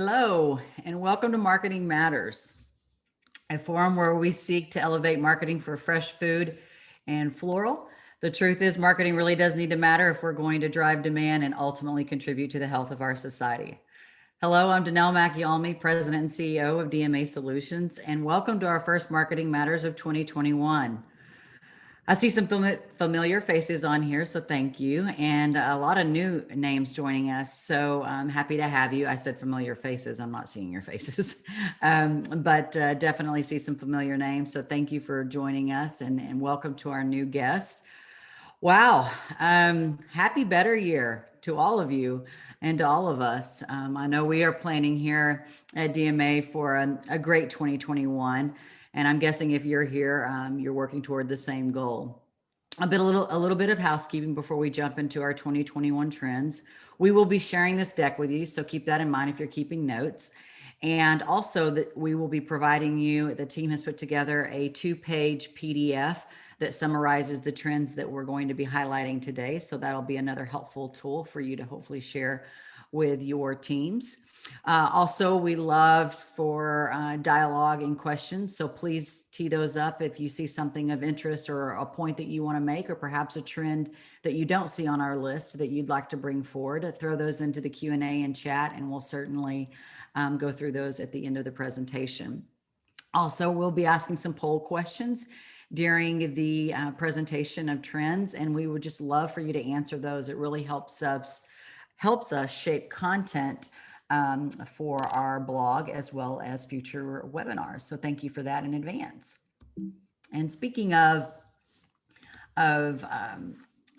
Hello, and welcome to Marketing Matters, a forum where we seek to elevate marketing for fresh food and floral. The truth is, marketing really does need to matter if we're going to drive demand and ultimately contribute to the health of our society. Hello, I'm Danelle Macchialmi, President and CEO of DMA Solutions, and welcome to our first Marketing Matters of 2021. I see some familiar faces on here, so thank you. And a lot of new names joining us. So I'm happy to have you. I said familiar faces. I'm not seeing your faces, but definitely see some familiar names. So thank you for joining us and welcome to our new guest. Wow. Happy better year to all of you and to all of us. I know we are planning here at DMA for a great 2021. And I'm guessing if you're here, you're working toward the same goal. A little bit of housekeeping before we jump into our 2021 trends. We will be sharing this deck with you, so keep that in mind if you're keeping notes. And also that we will be providing you, the team has put together a 2-page PDF that summarizes the trends that we're going to be highlighting today. So that'll be another helpful tool for you to hopefully share with your teams. Also, we love for dialogue and questions. So please tee those up if you see something of interest or a point that you want to make, or perhaps a trend that you don't see on our list that you'd like to bring forward. Throw those into the Q&A and chat, and we'll certainly go through those at the end of the presentation. Also, we'll be asking some poll questions during the presentation of trends, and we would just love for you to answer those. It really helps us shape content for our blog as well as future webinars. So thank you for that in advance. And speaking of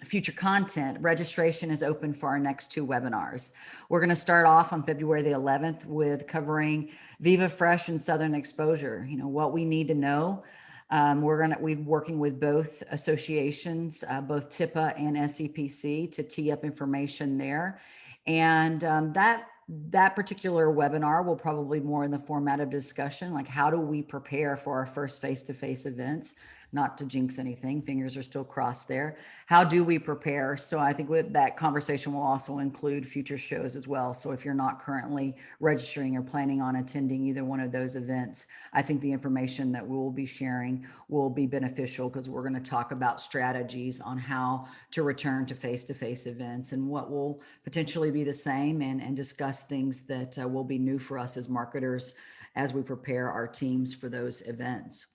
future content, registration is open for our next 2 webinars. We're going to start off on February the 11th with covering Viva Fresh and Southern Exposure. You know, what we need to know. We're working with both associations, both TIPA and SEPC, to tee up information there. And that particular webinar will probably more in the format of discussion, like how do we prepare for our first face-to-face events? Not to jinx anything, fingers are still crossed there. How do we prepare? So I think with that conversation will also include future shows as well. So if you're not currently registering or planning on attending either one of those events, I think the information that we will be sharing will be beneficial, because we're going to talk about strategies on how to return to face-to-face events and what will potentially be the same, and discuss things that will be new for us as marketers as we prepare our teams for those events.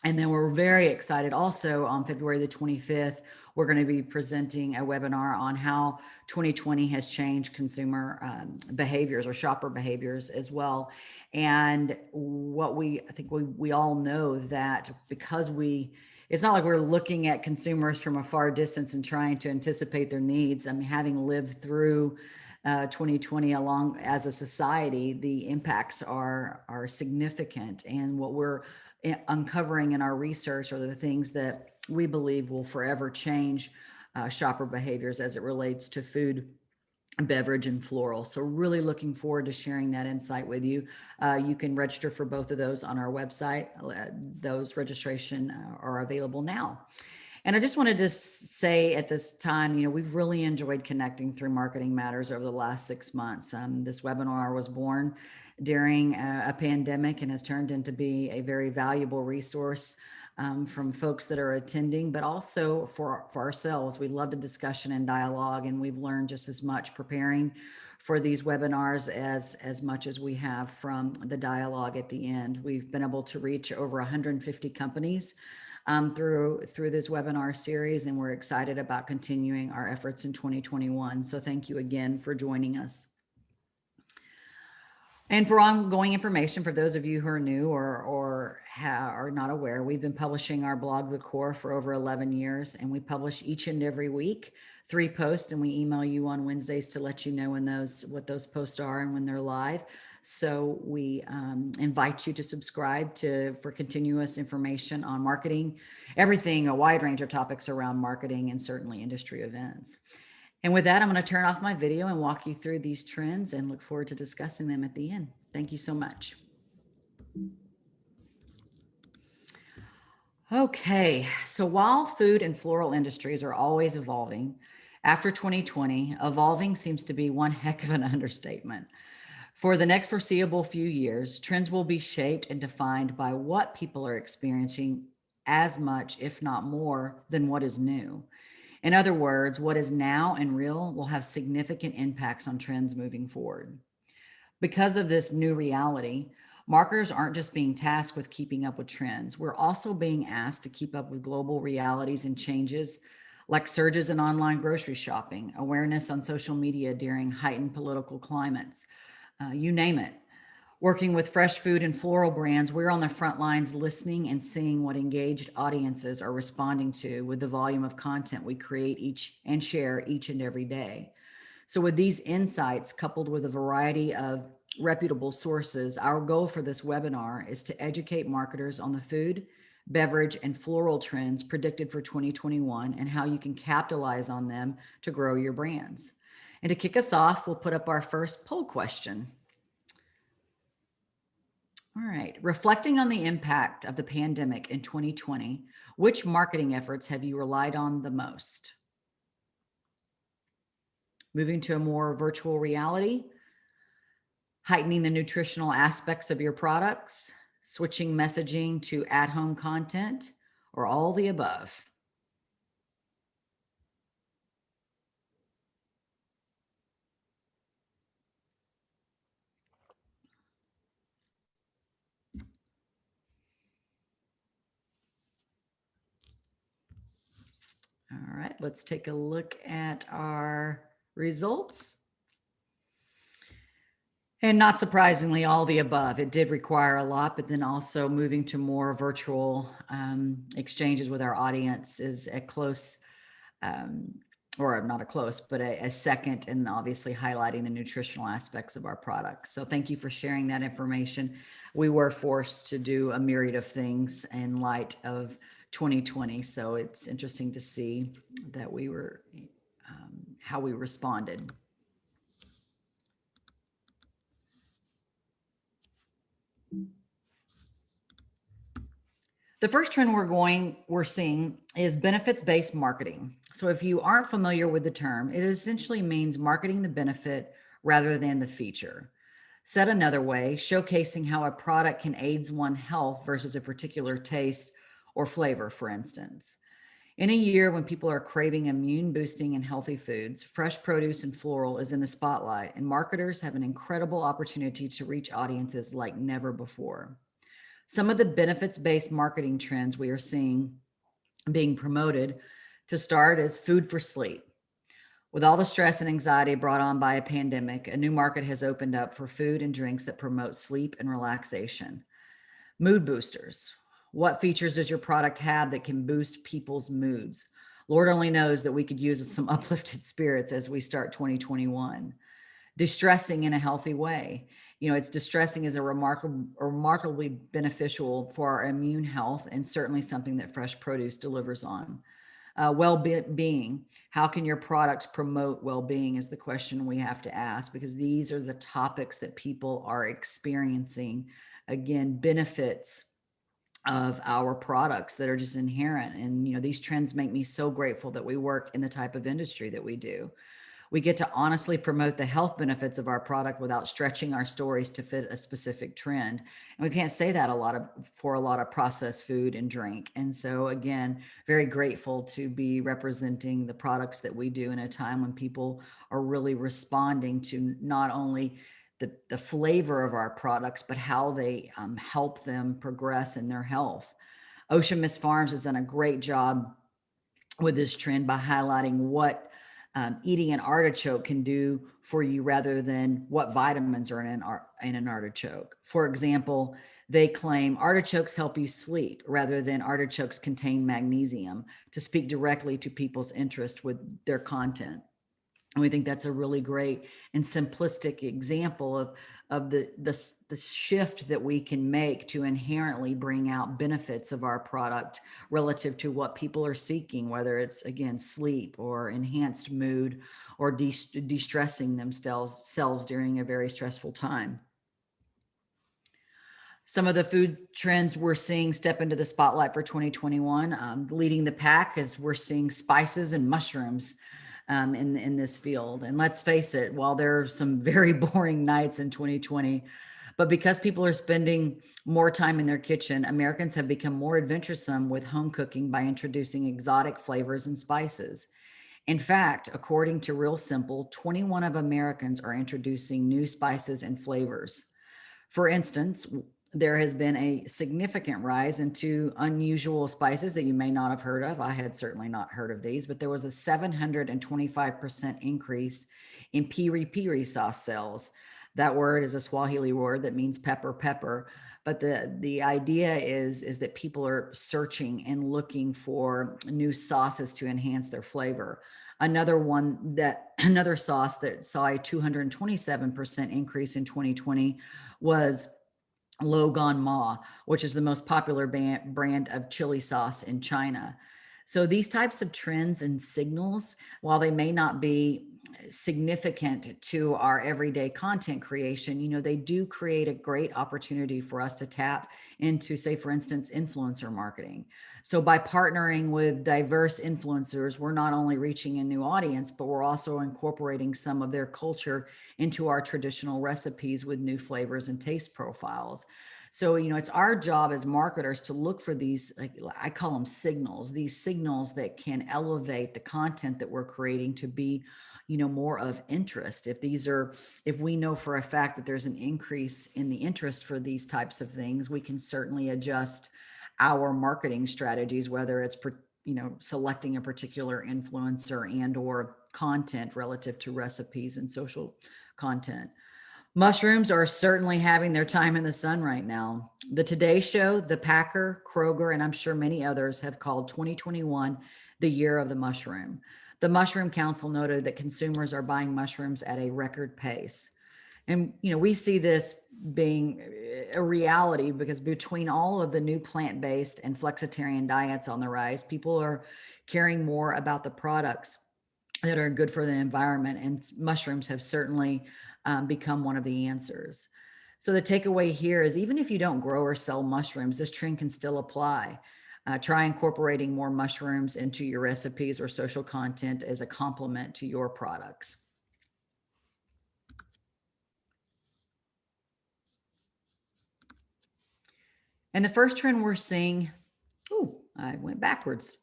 And then we're very excited also on February the 25th, we're going to be presenting a webinar on how 2020 has changed consumer behaviors or shopper behaviors as well. And what I think we all know that because it's not like we're looking at consumers from a far distance and trying to anticipate their needs. I mean, having lived through 2020 along as a society, the impacts are significant. And what we're uncovering in our research are the things that we believe will forever change shopper behaviors as it relates to food, beverage, and floral. So really looking forward to sharing that insight with you. You can register for both of those on our website. Those registration are available now. And I just wanted to say at this time, we've really enjoyed connecting through Marketing Matters over the last 6 months. This webinar was born during a pandemic and has turned into be a very valuable resource from folks that are attending, but also for ourselves. We loved a discussion and dialogue, and we've learned just as much preparing for these webinars as much as we have from the dialogue at the end. We've been able to reach over 150 companies through this webinar series, and we're excited about continuing our efforts in 2021. So thank you again for joining us. And for ongoing information, for those of you who are new or are not aware, we've been publishing our blog, The Core, for over 11 years, and we publish each and every week 3 posts, and we email you on Wednesdays to let you know what those posts are and when they're live. So we invite you to subscribe for continuous information on marketing, everything, a wide range of topics around marketing, and certainly industry events. And with that, I'm going to turn off my video and walk you through these trends and look forward to discussing them at the end. Thank you so much. Okay, so while food and floral industries are always evolving, after 2020, evolving seems to be one heck of an understatement. For the next foreseeable few years, trends will be shaped and defined by what people are experiencing as much, if not more, than what is new. In other words, what is now and real will have significant impacts on trends moving forward. Because of this new reality, marketers aren't just being tasked with keeping up with trends, we're also being asked to keep up with global realities and changes like surges in online grocery shopping, awareness on social media during heightened political climates, you name it. Working with fresh food and floral brands, we're on the front lines listening and seeing what engaged audiences are responding to with the volume of content we create each and share each and every day. So, with these insights coupled with a variety of reputable sources, our goal for this webinar is to educate marketers on the food, beverage, and floral trends predicted for 2021 and how you can capitalize on them to grow your brands. And to kick us off, we'll put up our first poll question. All right. Reflecting on the impact of the pandemic in 2020, which marketing efforts have you relied on the most? Moving to a more virtual reality, heightening the nutritional aspects of your products, switching messaging to at-home content, or all the above? All right, let's take a look at our results. And not surprisingly, all the above. It did require a lot, but then also moving to more virtual exchanges with our audience is a close, or not a close, but a second, and obviously highlighting the nutritional aspects of our products. So thank you for sharing that information. We were forced to do a myriad of things in light of 2020. So it's interesting to see that we were, how we responded. The first trend we're seeing is benefits-based marketing. So if you aren't familiar with the term, it essentially means marketing the benefit rather than the feature. Said another way, showcasing how a product can aid one's health versus a particular taste or flavor, for instance. In a year when people are craving immune boosting and healthy foods, fresh produce and floral is in the spotlight, and marketers have an incredible opportunity to reach audiences like never before. Some of the benefits-based marketing trends we are seeing being promoted to start is food for sleep. With all the stress and anxiety brought on by a pandemic, a new market has opened up for food and drinks that promote sleep and relaxation. Mood boosters. What features does your product have that can boost people's moods? Lord only knows that we could use some uplifted spirits as we start 2021. Distressing in a healthy way. It's distressing is a remarkably beneficial for our immune health, and certainly something that fresh produce delivers on. Well-being. How can your products promote well-being is the question we have to ask, because these are the topics that people are experiencing. Again, benefits of our products that are just inherent. And, these trends make me so grateful that we work in the type of industry that we do. We get to honestly promote the health benefits of our product without stretching our stories to fit a specific trend. And we can't say that for a lot of processed food and drink. And so again, very grateful to be representing the products that we do in a time when people are really responding to not only the flavor of our products, but how they help them progress in their health. Ocean Mist Farms has done a great job with this trend by highlighting what eating an artichoke can do for you rather than what vitamins are in an artichoke. For example, they claim artichokes help you sleep rather than artichokes contain magnesium, to speak directly to people's interest with their content. And we think that's a really great and simplistic example of the shift that we can make to inherently bring out benefits of our product relative to what people are seeking, whether it's, again, sleep or enhanced mood or de-stressing themselves during a very stressful time. Some of the food trends we're seeing step into the spotlight for 2021, leading the pack, as we're seeing spices and mushrooms. in this field. And let's face it, while there are some very boring nights in 2020, but because people are spending more time in their kitchen, Americans have become more adventuresome with home cooking by introducing exotic flavors and spices. In fact, according to Real Simple, 21 of Americans are introducing new spices and flavors. For instance, there has been a significant rise into unusual spices that you may not have heard of. I had certainly not heard of these, but there was a 725% increase in piri piri sauce sales. That word is a Swahili word that means pepper, pepper. But the idea is that people are searching and looking for new sauces to enhance their flavor. Another sauce that saw a 227% increase in 2020 was Logan Ma, which is the most popular brand of chili sauce in China. So these types of trends and signals, while they may not be significant to our everyday content creation, they do create a great opportunity for us to tap into, say, for instance, influencer marketing. So by partnering with diverse influencers, we're not only reaching a new audience, but we're also incorporating some of their culture into our traditional recipes with new flavors and taste profiles. So, it's our job as marketers to look for these, like I call them signals, these signals that can elevate the content that we're creating to be, more of interest. If we know for a fact that there's an increase in the interest for these types of things, we can certainly adjust our marketing strategies, whether it's, selecting a particular influencer and or content relative to recipes and social content. Mushrooms are certainly having their time in the sun right now. The Today Show, The Packer, Kroger, and I'm sure many others have called 2021 the year of the mushroom. The Mushroom Council noted that consumers are buying mushrooms at a record pace. And, we see this being a reality because between all of the new plant-based and flexitarian diets on the rise, people are caring more about the products that are good for the environment. And mushrooms have certainly become one of the answers. So the takeaway here is even if you don't grow or sell mushrooms, this trend can still apply. Try incorporating more mushrooms into your recipes or social content as a complement to your products. And the first trend we're seeing, I went backwards.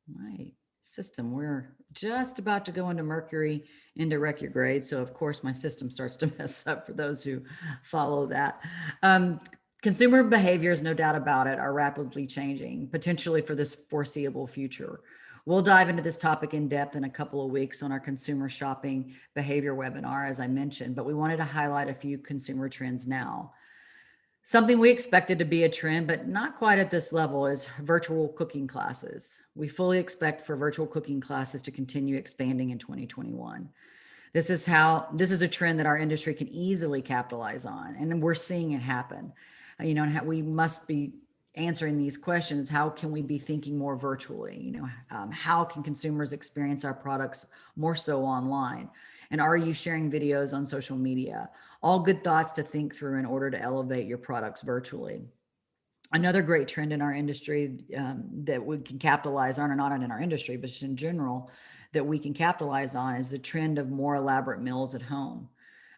My system, we're just about to go into Mercury into retrograde. So of course my system starts to mess up for those who follow that. Consumer behaviors, no doubt about it, are rapidly changing, potentially for this foreseeable future. We'll dive into this topic in depth in a couple of weeks on our consumer shopping behavior webinar, as I mentioned, but we wanted to highlight a few consumer trends now. Something we expected to be a trend, but not quite at this level, is virtual cooking classes. We fully expect for virtual cooking classes to continue expanding in 2021. This is a trend that our industry can easily capitalize on, and we're seeing it happen. And how we must be answering these questions. How can we be thinking more virtually? How can consumers experience our products more so online? And are you sharing videos on social media? All good thoughts to think through in order to elevate your products virtually. Another great trend in our industry that we can capitalize on, or not in our industry, but just in general, that we can capitalize on is the trend of more elaborate meals at home.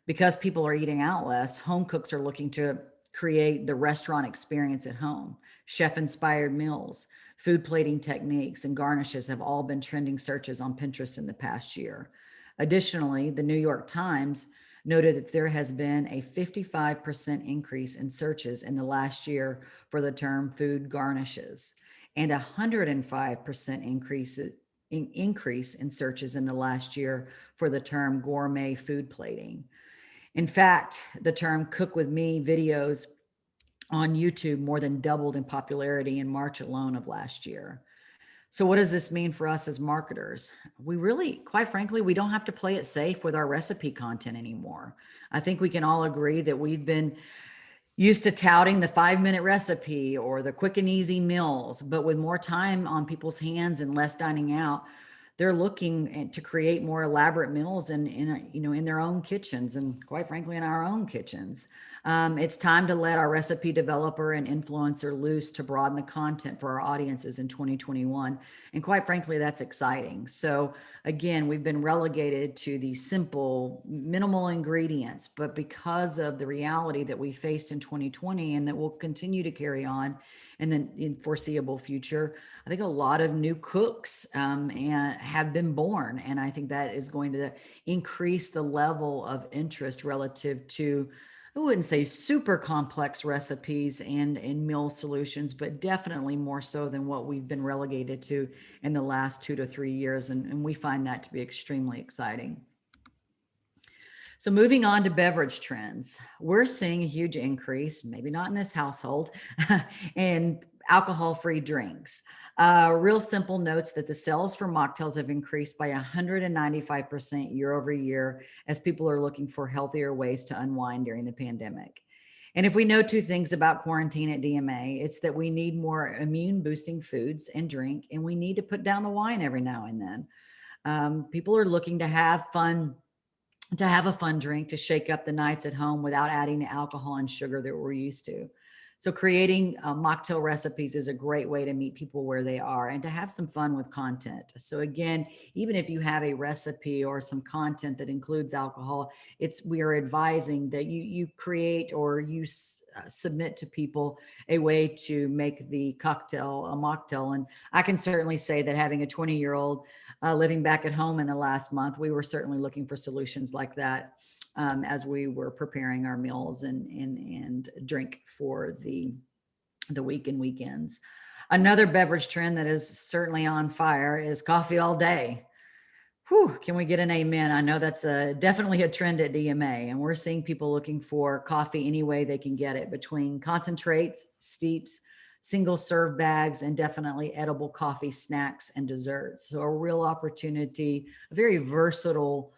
Because people are eating out less, home cooks are looking to create the restaurant experience at home. Chef-inspired meals, food plating techniques, and garnishes have all been trending searches on Pinterest in the past year. Additionally, the New York Times noted that there has been a 55% increase in searches in the last year for the term food garnishes, and a 105% increase in searches in the last year for the term gourmet food plating. In fact, the term cook with me videos on YouTube more than doubled in popularity in March alone of last year. So what does this mean for us as marketers? We really, quite frankly, we don't have to play it safe with our recipe content anymore. I think we can all agree that we've been used to touting the 5-minute recipe or the quick and easy meals, but with more time on people's hands and less dining out, they're looking to create more elaborate meals in their own kitchens, and quite frankly in our own kitchens. It's time to let our recipe developer and influencer loose to broaden the content for our audiences in 2021. And quite frankly, that's exciting. So again, we've been relegated to the simple, minimal ingredients, but because of the reality that we faced in 2020 and that will continue to carry on and then in foreseeable future, I think a lot of new cooks and have been born, and I think that is going to increase the level of interest relative to, I wouldn't say super complex recipes and meal solutions, but definitely more so than what we've been relegated to in the last 2 to 3 years, and we find that to be extremely exciting. So moving on to beverage trends, we're seeing a huge increase, maybe not in this household, in alcohol-free drinks. Real simple notes that the sales for mocktails have increased by 195% year over year as people are looking for healthier ways to unwind during the pandemic. And if we know two things about quarantine at DMA, it's that we need more immune boosting foods and drink, and we need to put down the wine every now and then. People are looking to have a fun drink to shake up the nights at home without adding the alcohol and sugar that we're used to. So creating mocktail recipes is a great way to meet people where they are and to have some fun with content. So again, even if you have a recipe or some content that includes alcohol, we are advising that you create or you submit to people a way to make the cocktail a mocktail. And I can certainly say that having a 20-year-old living back at home in the last month, we were certainly looking for solutions like that as we were preparing our meals and drink for the week and weekends. Another beverage trend that is certainly on fire is coffee all day. Whew, can we get an amen? I know that's definitely a trend at DMA, and we're seeing people looking for coffee any way they can get it, between concentrates, steeps, single serve bags, and definitely edible coffee snacks and desserts. So a real opportunity, a very versatile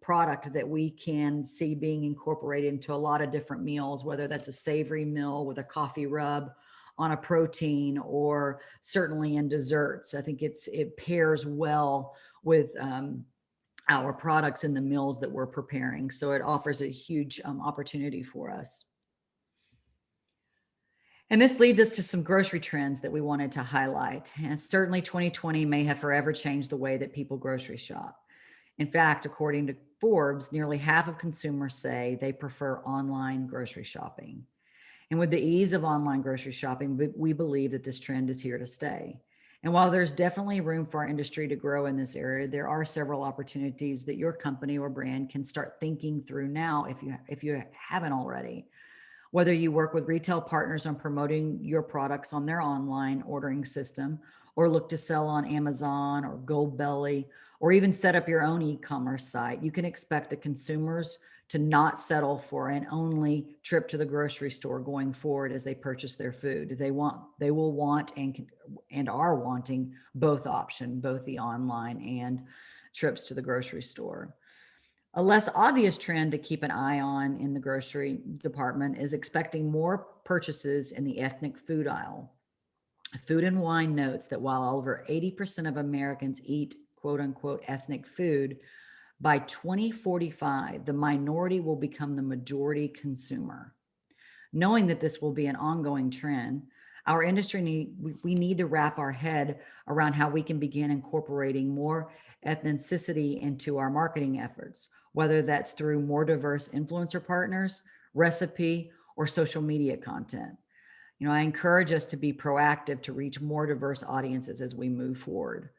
product that we can see being incorporated into a lot of different meals, whether that's a savory meal with a coffee rub on a protein, or certainly in desserts. I think it pairs well with our products in the meals that we're preparing. So it offers a huge opportunity for us. And this leads us to some grocery trends that we wanted to highlight. And certainly 2020 may have forever changed the way that people grocery shop. In fact, according to Forbes, nearly half of consumers say they prefer online grocery shopping. And with the ease of online grocery shopping, we believe that this trend is here to stay. And while there's definitely room for our industry to grow in this area, there are several opportunities that your company or brand can start thinking through now if you haven't already. Whether you work with retail partners on promoting your products on their online ordering system, or look to sell on Amazon or Goldbelly, or even set up your own e-commerce site, you can expect the consumers to not settle for an only trip to the grocery store going forward as they purchase their food. They will want and are wanting both options, both the online and trips to the grocery store. A less obvious trend to keep an eye on in the grocery department is expecting more purchases in the ethnic food aisle. Food and Wine notes that while over 80% of Americans eat quote unquote ethnic food, by 2045, the minority will become the majority consumer. Knowing that this will be an ongoing trend, our industry we need to wrap our head around how we can begin incorporating more ethnicity into our marketing efforts, whether that's through more diverse influencer partners, recipe, or social media content. I encourage us to be proactive to reach more diverse audiences as we move forward.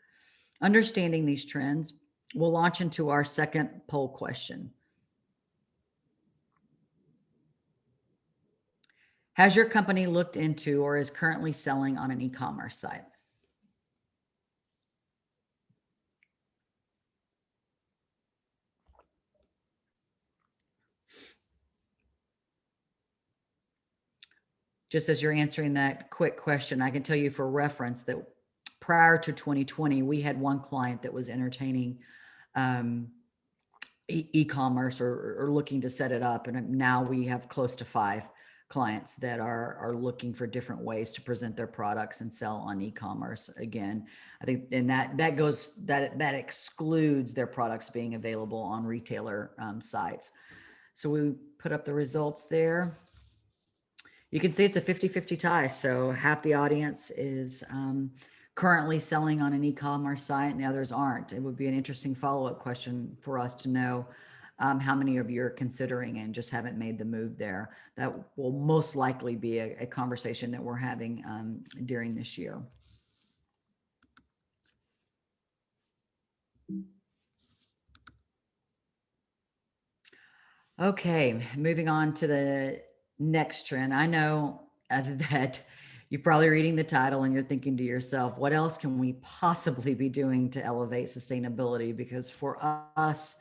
Understanding these trends, we'll launch into our second poll question. Has your company looked into or is currently selling on an e-commerce site? Just as you're answering that quick question, I can tell you for reference that prior to 2020, we had one client that was entertaining e-commerce or looking to set it up. And now we have close to 5 clients that are looking for different ways to present their products and sell on e-commerce. Again, I think, and that excludes their products being available on retailer sites. So we put up the results there. You can see it's a 50-50 tie. So half the audience is currently selling on an e-commerce site and the others aren't. It would be an interesting follow-up question for us to know how many of you are considering and just haven't made the move there. That will most likely be a conversation that we're having during this year. Okay, moving on to the next trend. I know that you're probably reading the title and you're thinking to yourself, what else can we possibly be doing to elevate sustainability? Because for us,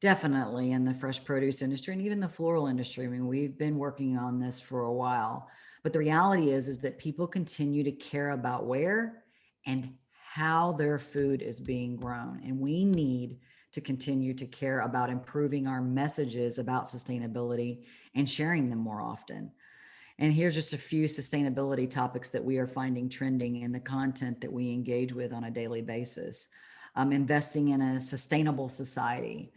definitely in the fresh produce industry and even the floral industry, I mean, we've been working on this for a while. But the reality is that people continue to care about where and how their food is being grown. And we need to continue to care about improving our messages about sustainability and sharing them more often. And here's just a few sustainability topics that we are finding trending in the content that we engage with on a daily basis. Investing in a sustainable society.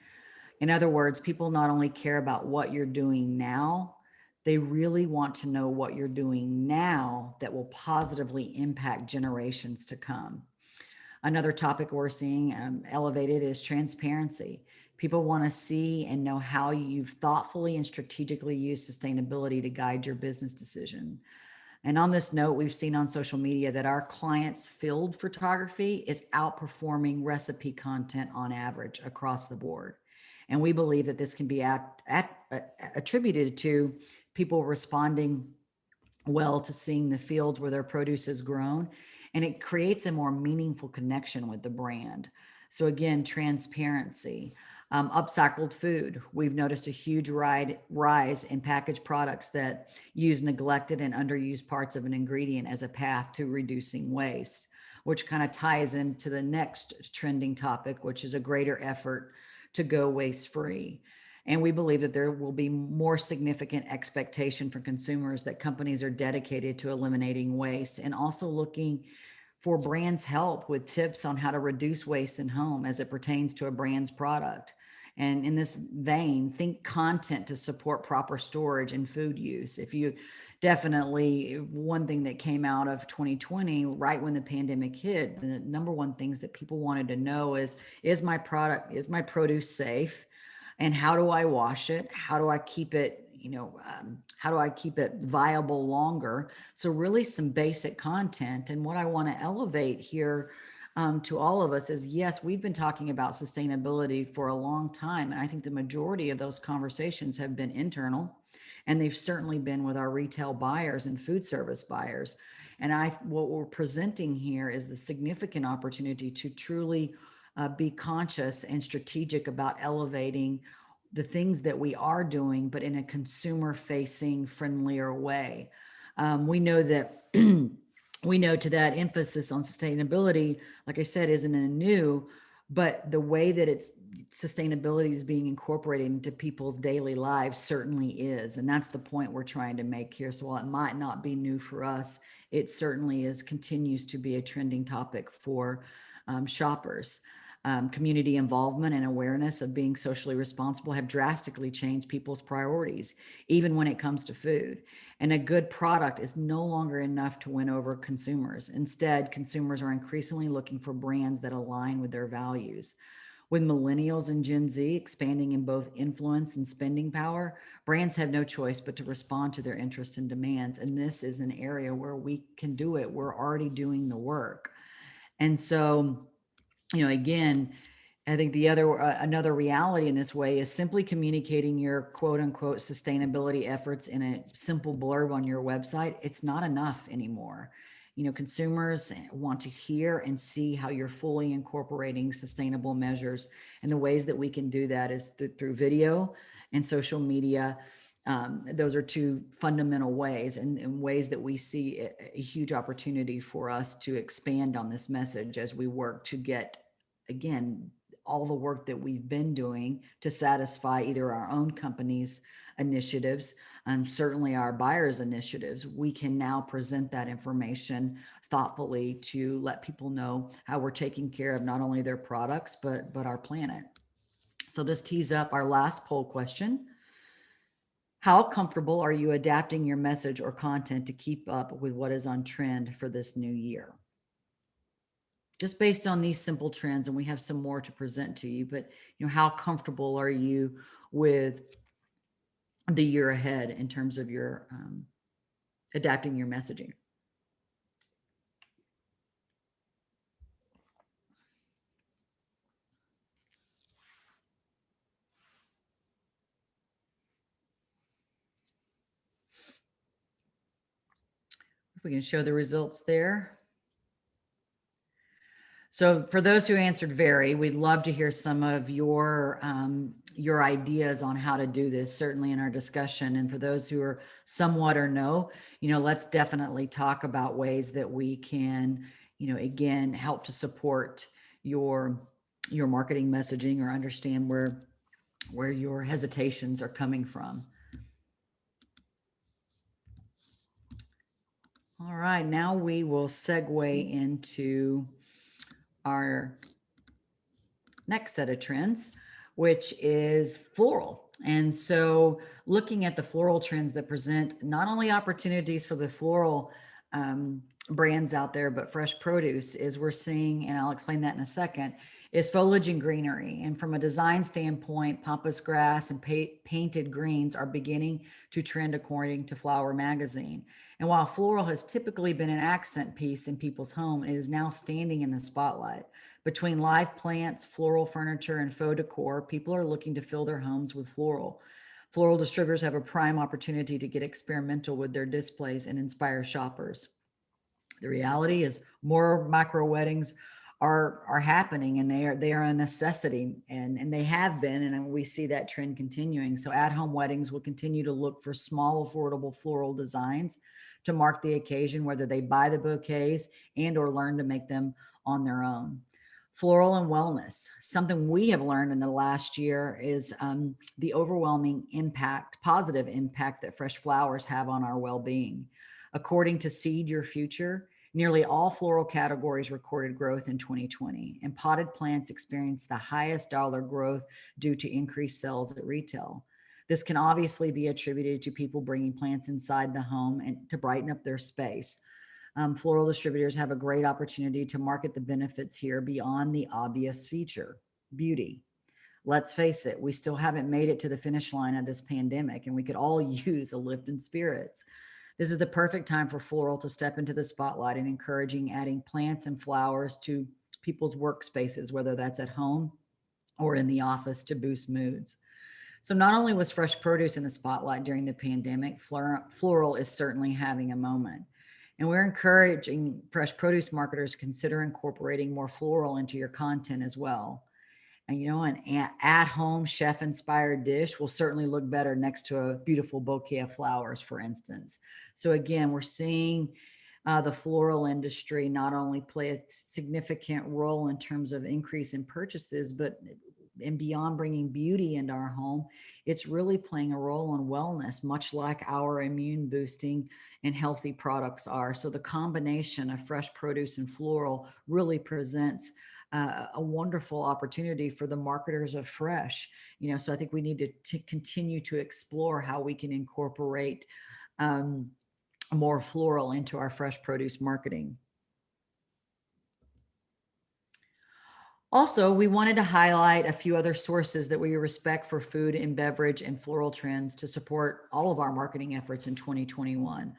In other words, people not only care about what you're doing now, they really want to know what you're doing now that will positively impact generations to come. Another topic we're seeing elevated is transparency. People want to see and know how you've thoughtfully and strategically used sustainability to guide your business decision. And on this note, we've seen on social media that our clients' field photography is outperforming recipe content on average across the board. And we believe that this can be attributed to people responding well to seeing the fields where their produce is grown, and it creates a more meaningful connection with the brand. So again, transparency. Upcycled food. We've noticed a huge rise in packaged products that use neglected and underused parts of an ingredient as a path to reducing waste, which kind of ties into the next trending topic, which is a greater effort to go waste free. And we believe that there will be more significant expectation for consumers that companies are dedicated to eliminating waste and also looking for brands' help with tips on how to reduce waste in home as it pertains to a brand's product. And in this vein, think content to support proper storage and food use. If you definitely, one thing that came out of 2020, right when the pandemic hit, the number one things that people wanted to know is my produce safe? And how do I wash it? How do I keep it, how do I keep it viable longer? So really some basic content. And what I want to elevate here to all of us is, yes, we've been talking about sustainability for a long time. And I think the majority of those conversations have been internal, and they've certainly been with our retail buyers and food service buyers. And what we're presenting here is the significant opportunity to truly be conscious and strategic about elevating the things that we are doing, but in a consumer facing friendlier way. We know that we know to that emphasis on sustainability, like I said, isn't new, but the way that sustainability is being incorporated into people's daily lives certainly is. And that's the point we're trying to make here. So while it might not be new for us, it certainly continues to be a trending topic for shoppers. Community involvement and awareness of being socially responsible have drastically changed people's priorities, even when it comes to food. And a good product is no longer enough to win over consumers. Instead, consumers are increasingly looking for brands that align with their values. With millennials and Gen Z expanding in both influence and spending power, brands have no choice but to respond to their interests and demands. And this is an area where we can do it. We're already doing the work. And so, again, I think another reality in this way is simply communicating your quote unquote sustainability efforts in a simple blurb on your website. It's not enough anymore. Consumers want to hear and see how you're fully incorporating sustainable measures. And the ways that we can do that is through video and social media. Those are two fundamental ways and ways that we see a huge opportunity for us to expand on this message as we work to get, again, all the work that we've been doing to satisfy either our own company's initiatives, certainly our buyers initiatives, we can now present that information thoughtfully to let people know how we're taking care of not only their products, but our planet. So this tees up our last poll question. How comfortable are you adapting your message or content to keep up with what is on trend for this new year? Just based on these simple trends, and we have some more to present to you, but how comfortable are you with the year ahead in terms of your adapting your messaging? If we can show the results there. So for those who answered very, we'd love to hear some of your ideas on how to do this, certainly in our discussion. And for those who are somewhat or no, let's definitely talk about ways that we can, again, help to support your marketing messaging or understand where your hesitations are coming from. All right, now we will segue into our next set of trends, which is floral. And so looking at the floral trends that present not only opportunities for the floral brands out there, but fresh produce is we're seeing, and I'll explain that in a second, is foliage and greenery. And from a design standpoint, pampas grass and painted greens are beginning to trend according to Flower magazine. And while floral has typically been an accent piece in people's home, it is now standing in the spotlight. Between live plants, floral furniture, and faux decor, people are looking to fill their homes with floral. Floral distributors have a prime opportunity to get experimental with their displays and inspire shoppers. The reality is more micro weddings are happening, and they are a necessity, and they have been, and we see that trend continuing. So at-home weddings will continue to look for small, affordable floral designs to mark the occasion, whether they buy the bouquets and or learn to make them on their own. Floral and wellness. Something we have learned in the last year is the overwhelming impact, positive impact that fresh flowers have on our well-being. According to Seed Your Future, nearly all floral categories recorded growth in 2020, and potted plants experienced the highest dollar growth due to increased sales at retail. This can obviously be attributed to people bringing plants inside the home and to brighten up their space. Floral distributors have a great opportunity to market the benefits here beyond the obvious feature, beauty. Let's face it, we still haven't made it to the finish line of this pandemic, and we could all use a lift in spirits. This is the perfect time for floral to step into the spotlight and encouraging adding plants and flowers to people's workspaces, whether that's at home or in the office, to boost moods. So not only was fresh produce in the spotlight during the pandemic, floral is certainly having a moment. And we're encouraging fresh produce marketers to consider incorporating more floral into your content as well. And an at-home chef-inspired dish will certainly look better next to a beautiful bouquet of flowers, for instance. So again, we're seeing the floral industry not only play a significant role in terms of increase in purchases, but and beyond bringing beauty into our home, it's really playing a role in wellness, much like our immune boosting and healthy products are. So the combination of fresh produce and floral really presents a wonderful opportunity for the marketers of fresh. So I think we need to continue to explore how we can incorporate more floral into our fresh produce marketing. Also, we wanted to highlight a few other sources that we respect for food and beverage and floral trends to support all of our marketing efforts in 2021.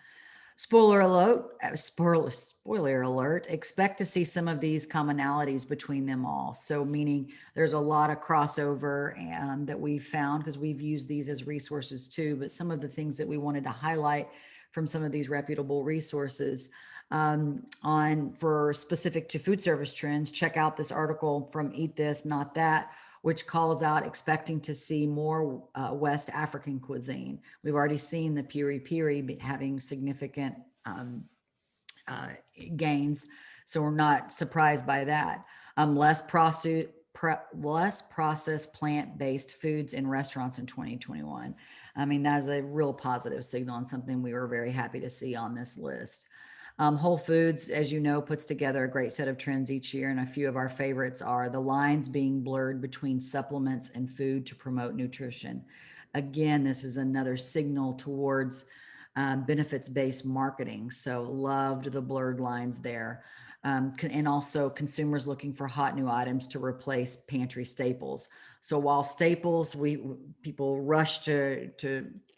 Spoiler alert, spoiler alert, expect to see some of these commonalities between them all. So meaning there's a lot of crossover that we've found because we've used these as resources too, but some of the things that we wanted to highlight from some of these reputable resources for specific to food service trends, check out this article from Eat This, Not That, which calls out expecting to see more West African cuisine. We've already seen the piri piri having significant gains, so we're not surprised by that. Less less processed plant-based foods in restaurants in 2021. I mean, that is a real positive signal and something we were very happy to see on this list. Whole Foods, as you know, puts together a great set of trends each year, and a few of our favorites are the lines being blurred between supplements and food to promote nutrition. Again, this is another signal towards benefits-based marketing. So loved the blurred lines there. And also consumers looking for hot new items to replace pantry staples. So while staples, people rush to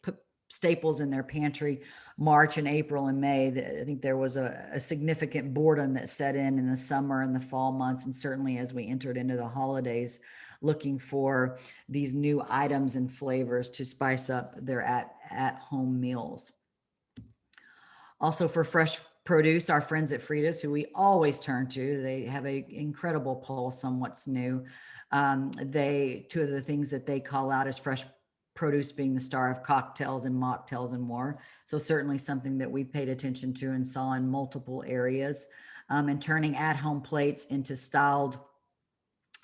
put staples in their pantry, March and April and May, I think there was a significant boredom that set in the summer and the fall months, and certainly as we entered into the holidays, looking for these new items and flavors to spice up their at-home meals. Also for fresh produce, our friends at Frida's, who we always turn to, they have an incredible pulse on what's new. Two of the things that they call out is fresh produce being the star of cocktails and mocktails and more. So certainly something that we paid attention to and saw in multiple areas, and turning at-home plates into styled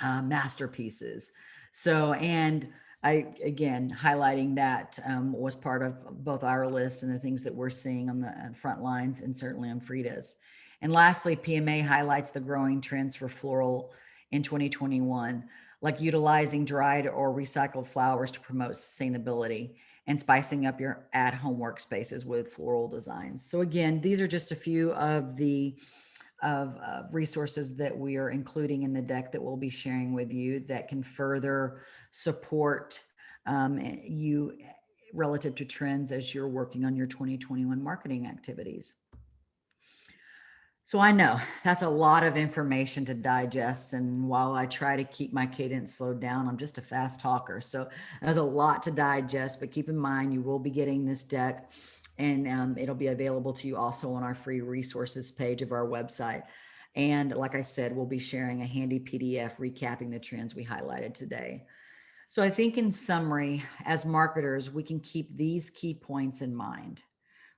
masterpieces. So, and I, again, highlighting that was part of both our list and the things that we're seeing on the front lines and certainly on Frida's. And lastly, PMA highlights the growing trends for Floral in 2021, like utilizing dried or recycled flowers to promote sustainability and spicing up your at-home workspaces with floral designs. So again, these are just a few of the resources that we are including in the deck that we'll be sharing with you that can further support you relative to trends as you're working on your 2021 marketing activities. So I know that's a lot of information to digest. And while I try to keep my cadence slowed down, I'm just a fast talker. So there's a lot to digest, but keep in mind, you will be getting this deck and it'll be available to you also on our free resources page of our website. And like I said, we'll be sharing a handy PDF recapping the trends we highlighted today. So I think in summary, as marketers, we can keep these key points in mind.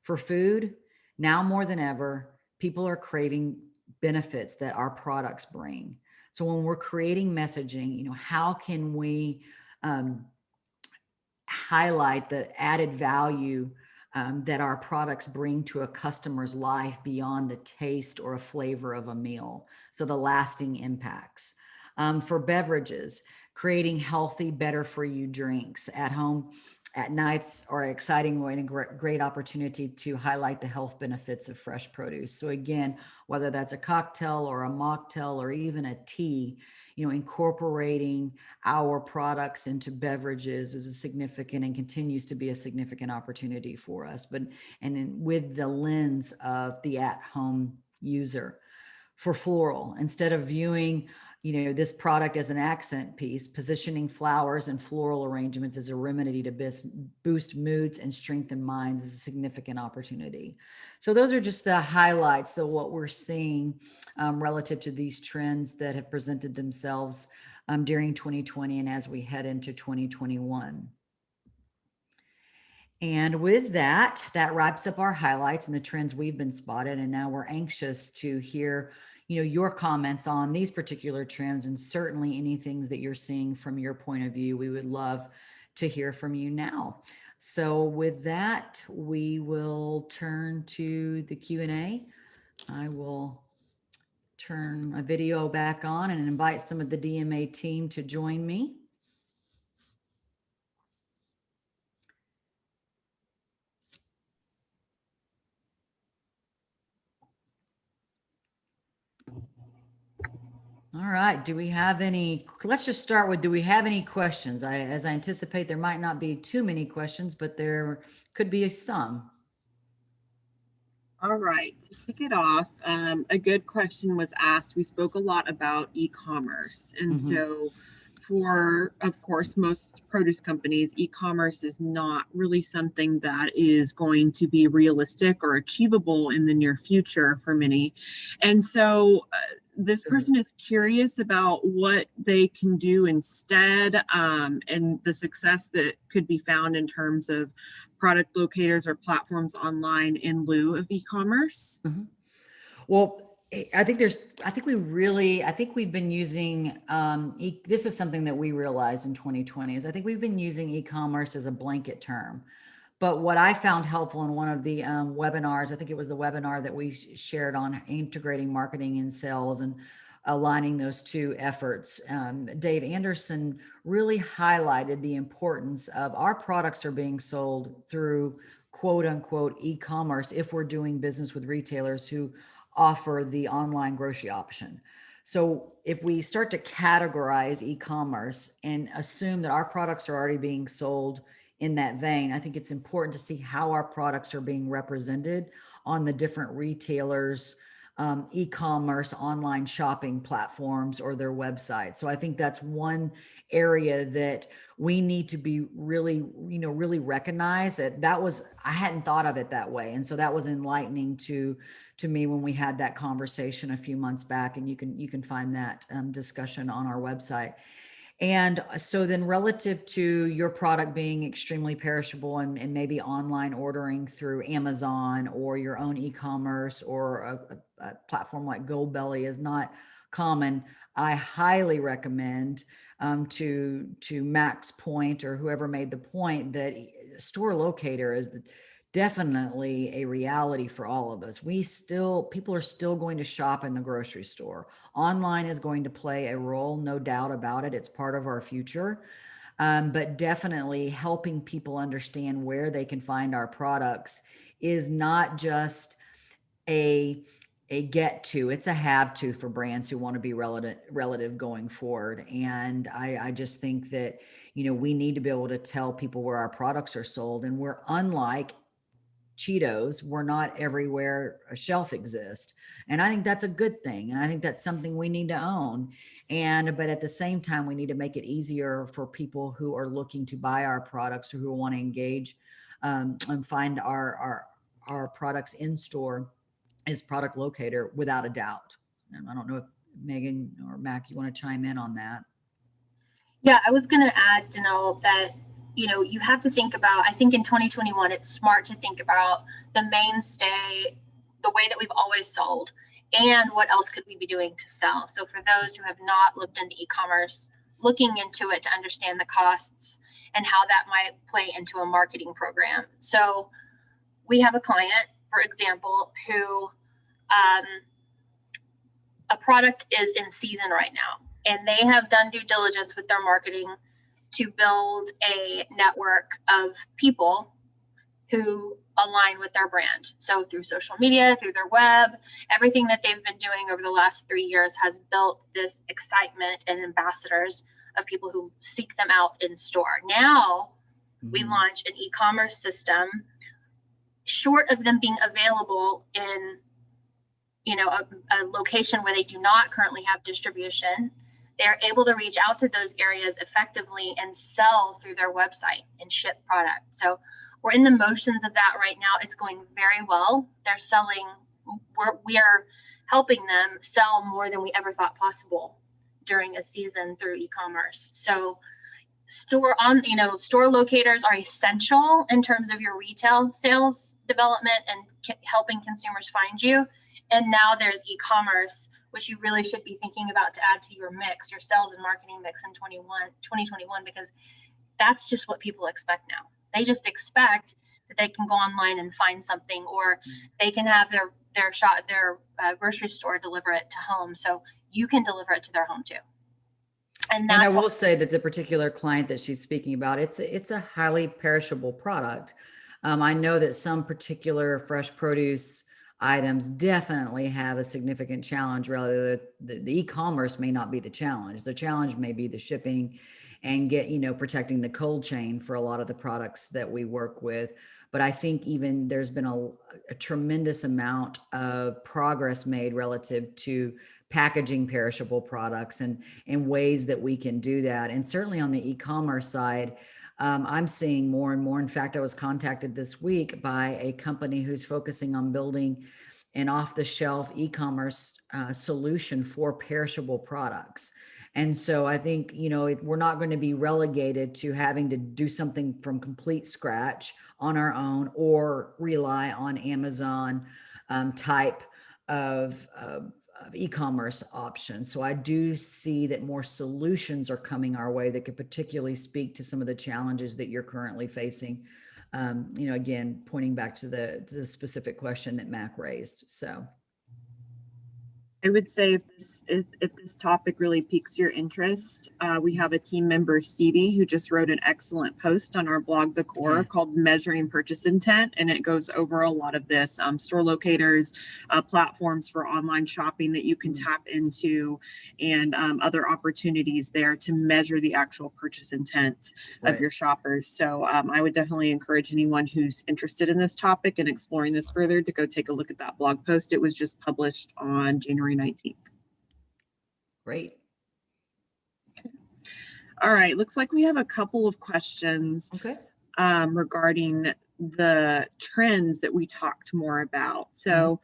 For food, now more than ever, people are craving benefits that our products bring. So when we're creating messaging, how can we highlight the added value that our products bring to a customer's life beyond the taste or a flavor of a meal? So the lasting impacts. For beverages, creating healthy, better for you drinks at home, at nights are an exciting way and a great opportunity to highlight the health benefits of fresh produce. So again, whether that's a cocktail or a mocktail or even a tea, incorporating our products into beverages is a significant and continues to be a significant opportunity for us, with the lens of the at-home user. For Floral, instead of viewing this product as an accent piece, positioning flowers and floral arrangements as a remedy to boost moods and strengthen minds is a significant opportunity. So those are just the highlights of what we're seeing relative to these trends that have presented themselves during 2020 and as we head into 2021. And with that wraps up our highlights and the trends we've been spotted. And now we're anxious to hear your comments on these particular trends, and certainly anything that you're seeing from your point of view. We would love to hear from you now. So with that, we will turn to the Q&A. I will turn my video back on and invite some of the DMA team to join me. All right. Let's just start with, do we have any questions? As I anticipate, there might not be too many questions, but there could be some. All right, to kick it off, a good question was asked. We spoke a lot about e-commerce. And so for, of course, most produce companies, e-commerce is not really something that is going to be realistic or achievable in the near future for many. And so this person is curious about what they can do instead, and the success that could be found in terms of product locators or platforms online in lieu of e-commerce. Well, I think we've been using, this is something that we realized in 2020 is I think we've been using e-commerce as a blanket term. But what I found helpful in one of the webinars, I think it was the webinar that we shared on integrating marketing and sales and aligning those two efforts. Dave Anderson really highlighted the importance of our products are being sold through quote unquote e-commerce if we're doing business with retailers who offer the online grocery option. So if we start to categorize e-commerce and assume that our products are already being sold in that vein, I think it's important to see how our products are being represented on the different retailers, e-commerce, online shopping platforms, or their websites. So I think that's one area that we need to be really, really recognize that was, I hadn't thought of it that way. And so that was enlightening to me when we had that conversation a few months back, and you can find that discussion on our website. And so then relative to your product being extremely perishable and maybe online ordering through Amazon or your own e-commerce or a platform like Goldbelly is not common, I highly recommend to Mac's point or whoever made the point that store locator is definitely a reality for all of us. People are still going to shop in the grocery store. Online is going to play a role, no doubt about it. It's part of our future. But definitely helping people understand where they can find our products is not just a get to, it's a have to for brands who want to be relative going forward. And I just think that, we need to be able to tell people where our products are sold, and we're unlike Cheetos, we're not everywhere a shelf exists. And I think that's a good thing. And I think that's something we need to own. But at the same time, we need to make it easier for people who are looking to buy our products or who want to engage and find our products in store as product locator without a doubt. And I don't know if Megan or Mac, you want to chime in on that. Yeah, I was going to add, Janelle, that you have to think about, I think in 2021, it's smart to think about the mainstay, the way that we've always sold, and what else could we be doing to sell. So for those who have not looked into e-commerce, looking into it to understand the costs and how that might play into a marketing program. So we have a client, for example, who a product is in season right now, and they have done due diligence with their marketing to build a network of people who align with their brand. So through social media, through their web, everything that they've been doing over the last 3 years has built this excitement and ambassadors of people who seek them out in store. Now we launch an e-commerce system, short of them being available in a location where they do not currently have distribution. They're able to reach out to those areas effectively and sell through their website and ship product. So we're in the motions of that right now. It's going very well. They're selling, we are helping them sell more than we ever thought possible during a season through e-commerce. So store locators are essential in terms of your retail sales development and helping consumers find you. And now there's e-commerce, which you really should be thinking about to add to your mix, your sales and marketing mix in 2021, because that's just what people expect now. They just expect that they can go online and find something, or they can have their grocery store deliver it to home. So you can deliver it to their home too. And I will say that the particular client that she's speaking about, it's a highly perishable product. I know that some particular fresh produce items definitely have a significant challenge. Rather, the e-commerce may not be the challenge. The challenge may be the shipping and protecting the cold chain for a lot of the products that we work with. But I think even there's been a tremendous amount of progress made relative to packaging perishable products and ways that we can do that. And certainly on the e-commerce side, I'm seeing more and more. In fact, I was contacted this week by a company who's focusing on building an off-the-shelf e-commerce solution for perishable products. And so I think, we're not going to be relegated to having to do something from complete scratch on our own or rely on Amazon type of e-commerce options. So I do see that more solutions are coming our way that could particularly speak to some of the challenges that you're currently facing. Again, pointing back to the specific question that Mac raised. So. I would say if this topic really piques your interest, we have a team member, Stevie, who just wrote an excellent post on our blog, The Core, called Measuring Purchase Intent. And it goes over a lot of this, store locators, platforms for online shopping that you can tap into, and other opportunities there to measure the actual purchase intent of your shoppers. So I would definitely encourage anyone who's interested in this topic and exploring this further to go take a look at that blog post. It was just published on January 19th. Great. All right. Looks like we have a couple of questions regarding the trends that we talked more about. So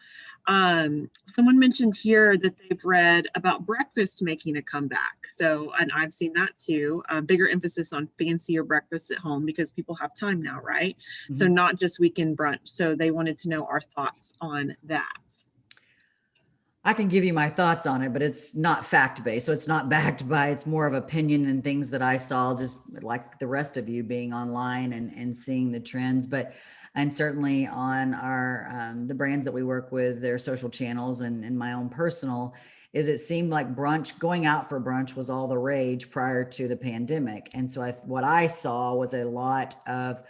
someone mentioned here that they've read about breakfast making a comeback. So, and I've seen that too, bigger emphasis on fancier breakfasts at home because people have time now, right? So not just weekend brunch. So they wanted to know our thoughts on that. I can give you my thoughts on it, but it's not fact-based. So it's not backed by, it's more of opinion and things that I saw just like the rest of you being online and seeing the trends. And certainly on our, the brands that we work with, their social channels and my own personal, is it seemed like going out for brunch was all the rage prior to the pandemic. And so what I saw was a lot of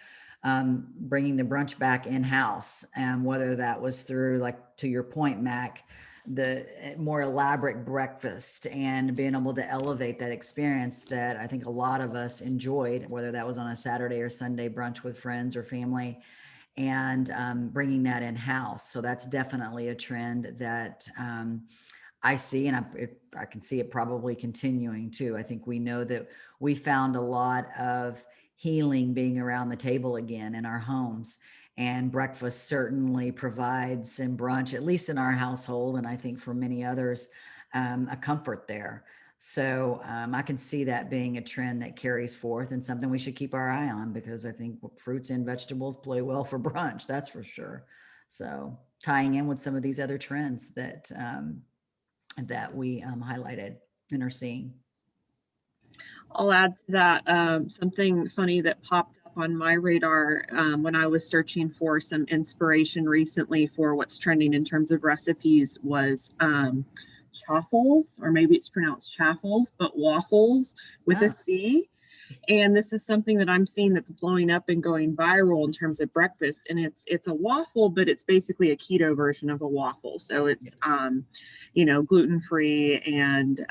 bringing the brunch back in-house, and whether that was through, like to your point, Mac, the more elaborate breakfast and being able to elevate that experience that I think a lot of us enjoyed, whether that was on a Saturday or Sunday brunch with friends or family, and bringing that in house. So that's definitely a trend that I see, and I can see it probably continuing too. I think we know that we found a lot of healing being around the table again in our homes. And breakfast certainly provides, and brunch, at least in our household, and I think for many others, a comfort there. So I can see that being a trend that carries forth and something we should keep our eye on, because I think fruits and vegetables play well for brunch, that's for sure. So tying in with some of these other trends that we highlighted and are seeing. I'll add to that something funny that popped up on my radar when I was searching for some inspiration recently for what's trending in terms of recipes was chaffles, or maybe it's pronounced chaffles, but waffles with a C. And this is something that I'm seeing that's blowing up and going viral in terms of breakfast. And it's a waffle, but it's basically a keto version of a waffle. So it's, gluten-free, and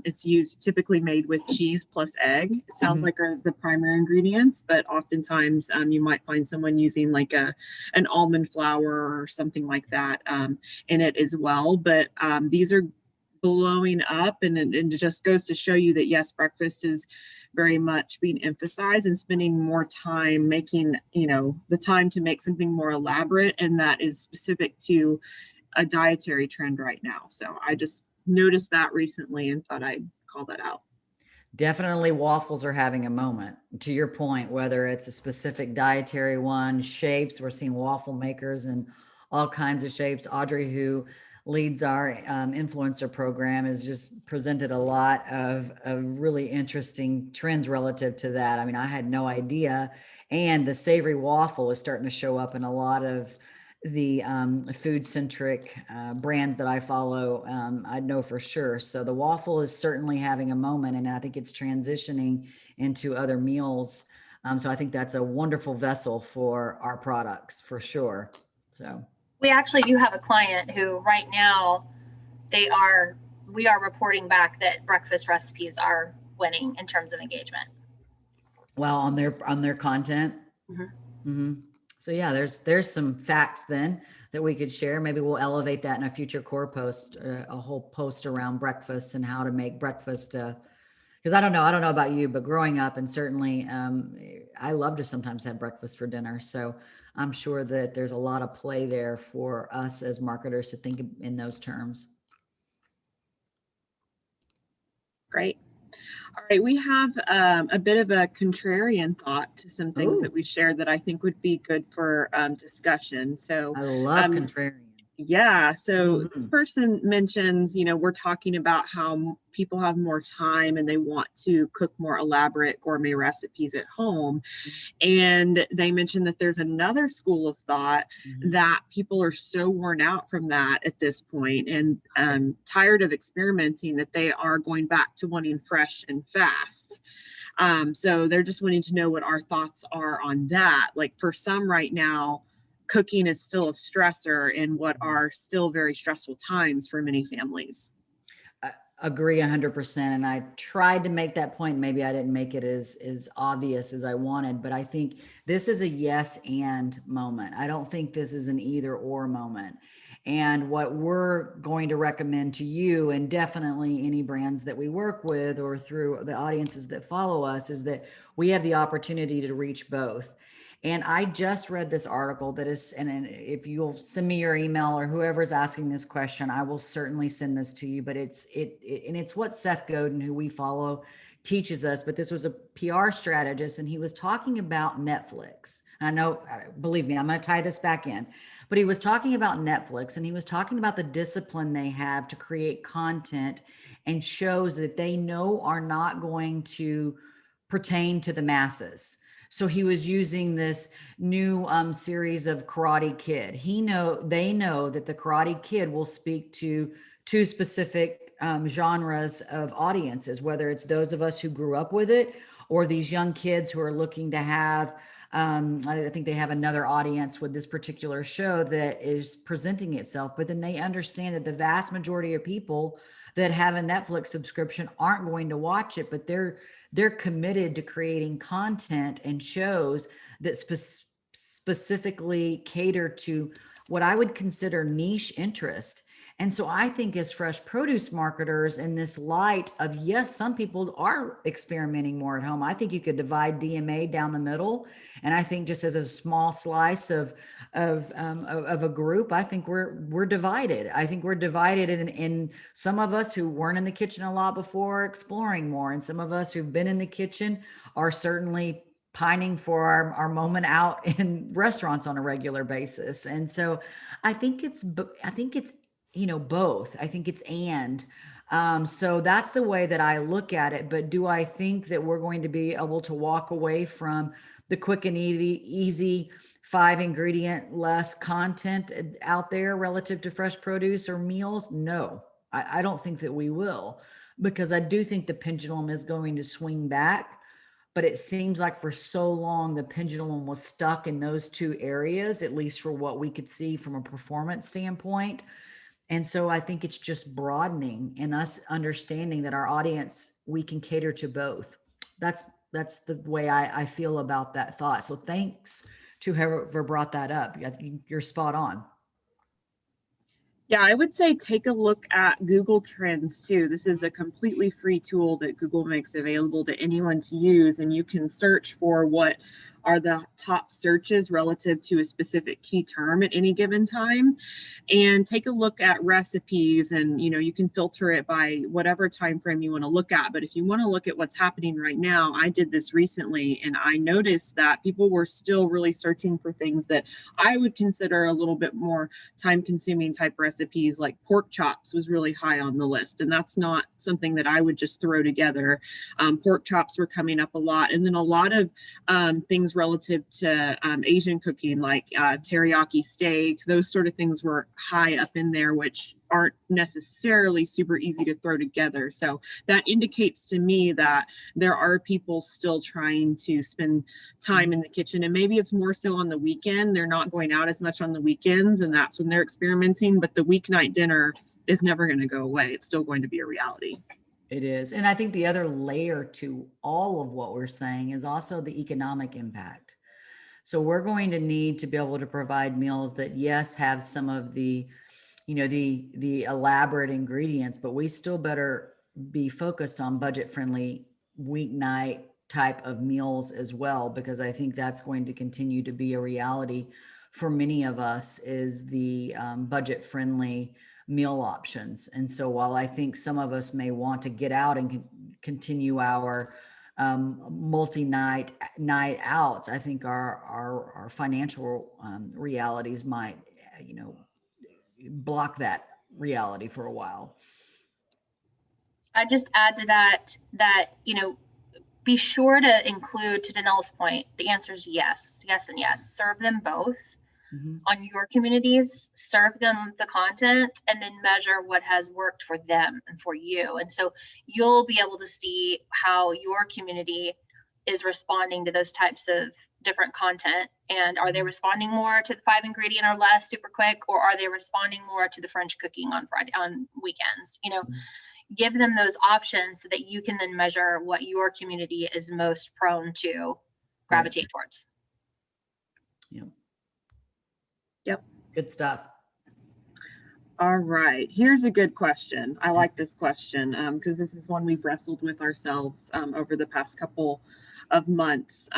it's typically made with cheese plus egg. It sounds like are the primary ingredients, but oftentimes you might find someone using like an almond flour or something like that in it as well. But these are blowing up, and it just goes to show you that yes, breakfast is very much being emphasized, and spending more time making, the time to make something more elaborate, and that is specific to a dietary trend right now. So I just noticed that recently and thought I'd call that out. Definitely waffles are having a moment. To your point, whether it's a specific dietary one, shapes, we're seeing waffle makers in all kinds of shapes. Audrey, who leads our influencer program, has just presented a lot of really interesting trends relative to that. I mean, I had no idea. And the savory waffle is starting to show up in a lot of the food-centric brands that I follow. I know for sure. So the waffle is certainly having a moment, and I think it's transitioning into other meals. So I think that's a wonderful vessel for our products for sure. So we actually do have a client who right now we are reporting back that breakfast recipes are winning in terms of engagement. Well, on their content. So yeah, there's some facts then that we could share. Maybe we'll elevate that in a future core post, a whole post around breakfast and how to make breakfast. Because I don't know about you, but growing up, and certainly I love to sometimes have breakfast for dinner. So I'm sure that there's a lot of play there for us as marketers to think in those terms. Great. All right, we have a bit of a contrarian thought to some things that we shared that I think would be good for discussion. So I love contrarian. Yeah. So this Mhm. person mentions, we're talking about how people have more time and they want to cook more elaborate gourmet recipes at home. And they mentioned that there's another school of thought Mhm. that people are so worn out from that at this point and tired of experimenting that they are going back to wanting fresh and fast. So they're just wanting to know what our thoughts are on that. Like for some right now, cooking is still a stressor in what are still very stressful times for many families. I agree 100%. And I tried to make that point. Maybe I didn't make it as obvious as I wanted, but I think this is a yes and moment. I don't think this is an either or moment. And what we're going to recommend to you, and definitely any brands that we work with or through the audiences that follow us, is that we have the opportunity to reach both. And I just read this article that is, and if you'll send me your email or whoever's asking this question, I will certainly send this to you. But and it's what Seth Godin, who we follow, teaches us. But this was a PR strategist, and he was talking about Netflix. I know, believe me, I'm going to tie this back in. But he was talking about Netflix, and he was talking about the discipline they have to create content and shows that they know are not going to pertain to the masses. So he was using this new series of Karate Kid. They know that the Karate Kid will speak to two specific genres of audiences, whether it's those of us who grew up with it or these young kids who are looking to have. I think they have another audience with this particular show that is presenting itself, but then they understand that the vast majority of people that have a Netflix subscription aren't going to watch it, but they're committed to creating content and shows that specifically cater to what I would consider niche interest. And so I think as fresh produce marketers, in this light of, yes, some people are experimenting more at home. I think you could divide DMA down the middle. And I think just as a small slice of a group, I think we're divided. I think we're divided in some of us who weren't in the kitchen a lot before are exploring more. And some of us who've been in the kitchen are certainly pining for our moment out in restaurants on a regular basis. And so I think it's, both. I think it's so that's the way that I look at it. But do I think that we're going to be able to walk away from the quick and easy 5 ingredient less content out there relative to fresh produce or meals? No, I don't think that we will, because I do think the pendulum is going to swing back. But it seems like for so long, the pendulum was stuck in those two areas, at least for what we could see from a performance standpoint. And so I think it's just broadening and us understanding that our audience, we can cater to both. That's that's the way I feel about that thought. So thanks to whoever brought that up. You're spot on. Yeah, I would say take a look at Google Trends too. This is a completely free tool that Google makes available to anyone to use, and you can search for what are the top searches relative to a specific key term at any given time, and take a look at recipes. And you can filter it by whatever time frame you want to look at. But if you want to look at what's happening right now, I did this recently, and I noticed that people were still really searching for things that I would consider a little bit more time consuming type recipes. Like pork chops was really high on the list, and that's not something that I would just throw together. Pork chops were coming up a lot, and then a lot of things relative to Asian cooking, like teriyaki steak. Those sort of things were high up in there, which aren't necessarily super easy to throw together. So that indicates to me that there are people still trying to spend time in the kitchen, and maybe it's more so on the weekend. They're not going out as much on the weekends, and that's when they're experimenting. But the weeknight dinner is never going to go away. It's still going to be a reality. It is. And I think the other layer to all of what we're saying is also the economic impact. So we're going to need to be able to provide meals that, yes, have some of the elaborate ingredients, but we still better be focused on budget friendly weeknight type of meals as well, because I think that's going to continue to be a reality for many of us, is the budget friendly meal options. And so while I think some of us may want to get out and continue our multi-night outs, I think our financial realities might, block that reality for a while. I just add to that, you know, be sure to include, to Danelle's point, the answer is yes, yes, and yes. Serve them both on your communities, serve them the content, and then measure what has worked for them and for you. And so you'll be able to see how your community is responding to those types of different content. And are they responding more to the 5 ingredient or less super quick, or are they responding more to the French cooking on Friday, on weekends? You know, give them those options so that you can then measure what your community is most prone to gravitate towards. Yeah. Yep. Good stuff. All right. Here's a good question. I like this question because this is one we've wrestled with ourselves over the past couple of months.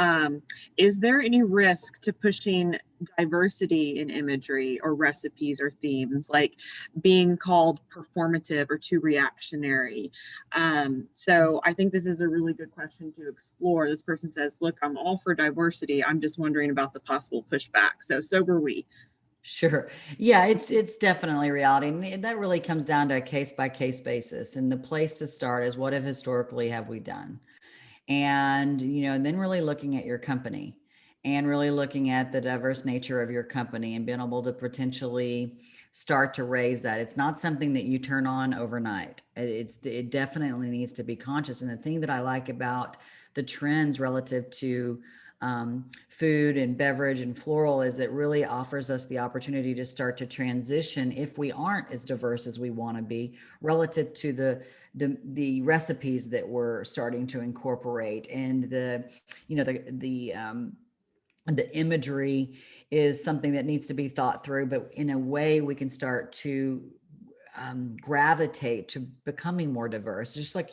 Is there any risk to pushing diversity in imagery or recipes or themes, like being called performative or too reactionary? So I think this is a really good question to explore. This person says, look, I'm all for diversity. I'm just wondering about the possible pushback. So were we. Sure. Yeah, it's definitely reality. And that really comes down to a case by case basis. And the place to start is what historically have we done? And, and then really looking at your company and really looking at the diverse nature of your company and being able to potentially start to raise that. It's not something that you turn on overnight. It definitely needs to be conscious. And the thing that I like about the trends relative to food and beverage and floral is it really offers us the opportunity to start to transition if we aren't as diverse as we want to be relative to the recipes that we're starting to incorporate, and the imagery is something that needs to be thought through, but in a way we can start to gravitate to becoming more diverse. Just like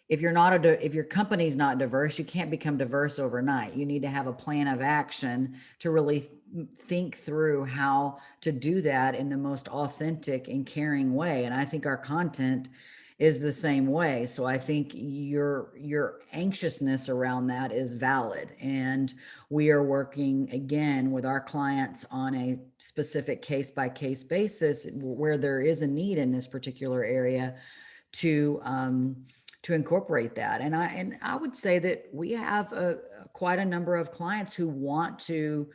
if your company's not diverse, you can't become diverse overnight. You need to have a plan of action to really think through how to do that in the most authentic and caring way. And I think our content is the same way. So I think your anxiousness around that is valid. And we are working again with our clients on a specific case by case basis where there is a need in this particular area to incorporate that. And I would say that we have quite a number of clients who want to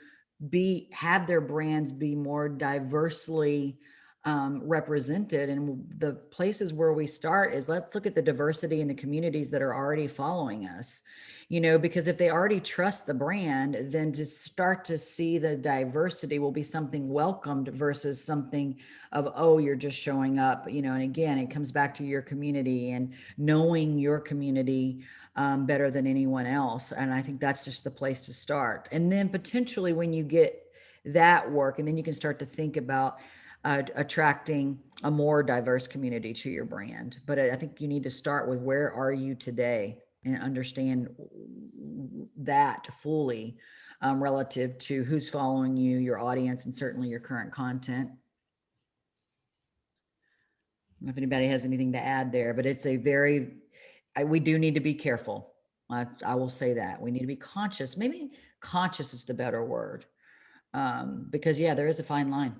have their brands be more diversely represented. And the places where we start is let's look at the diversity in the communities that are already following us, because if they already trust the brand, then to start to see the diversity will be something welcomed versus something of, oh, you're just showing up, and again, it comes back to your community and knowing your community better than anyone else. And I think that's just the place to start. And then potentially when you get that work, and then you can start to think about attracting a more diverse community to your brand. But I think you need to start with where are you today and understand that fully relative to who's following you, your audience, and certainly your current content. I don't know if anybody has anything to add there, but it's we do need to be careful. I will say that we need to be conscious. Maybe conscious is the better word, because there is a fine line.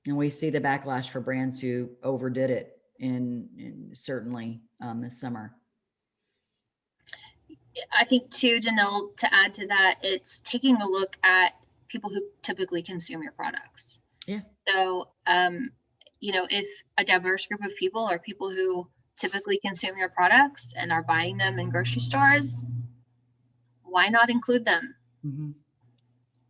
And we see the backlash for brands who overdid it in certainly this summer. I think too, Janelle, to add to that, it's taking a look at people who typically consume your products. Yeah. So, if a diverse group of people are people who typically consume your products and are buying them in grocery stores, why not include them? Mm-hmm.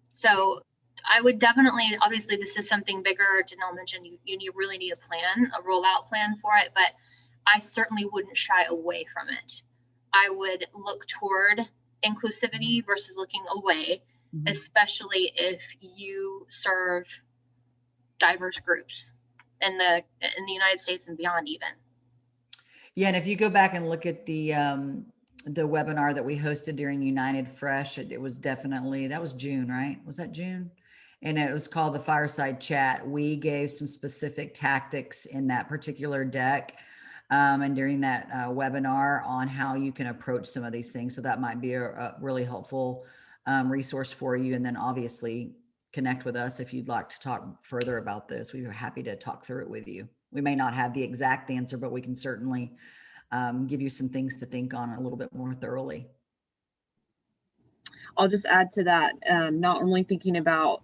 So I would definitely, obviously this is something bigger. Janelle mentioned you really need a rollout plan for it, but I certainly wouldn't shy away from it. I would look toward inclusivity versus looking away, especially if you serve diverse groups in the United States and beyond even. Yeah, and if you go back and look at the webinar that we hosted during United Fresh, it was definitely, that was June, right? Was that June? And it was called the Fireside Chat. We gave some specific tactics in that particular deck and during that webinar on how you can approach some of these things. So that might be a really helpful resource for you. And then obviously connect with us if you'd like to talk further about this. We are happy to talk through it with you. We may not have the exact answer, but we can certainly give you some things to think on a little bit more thoroughly. I'll just add to that, not only thinking about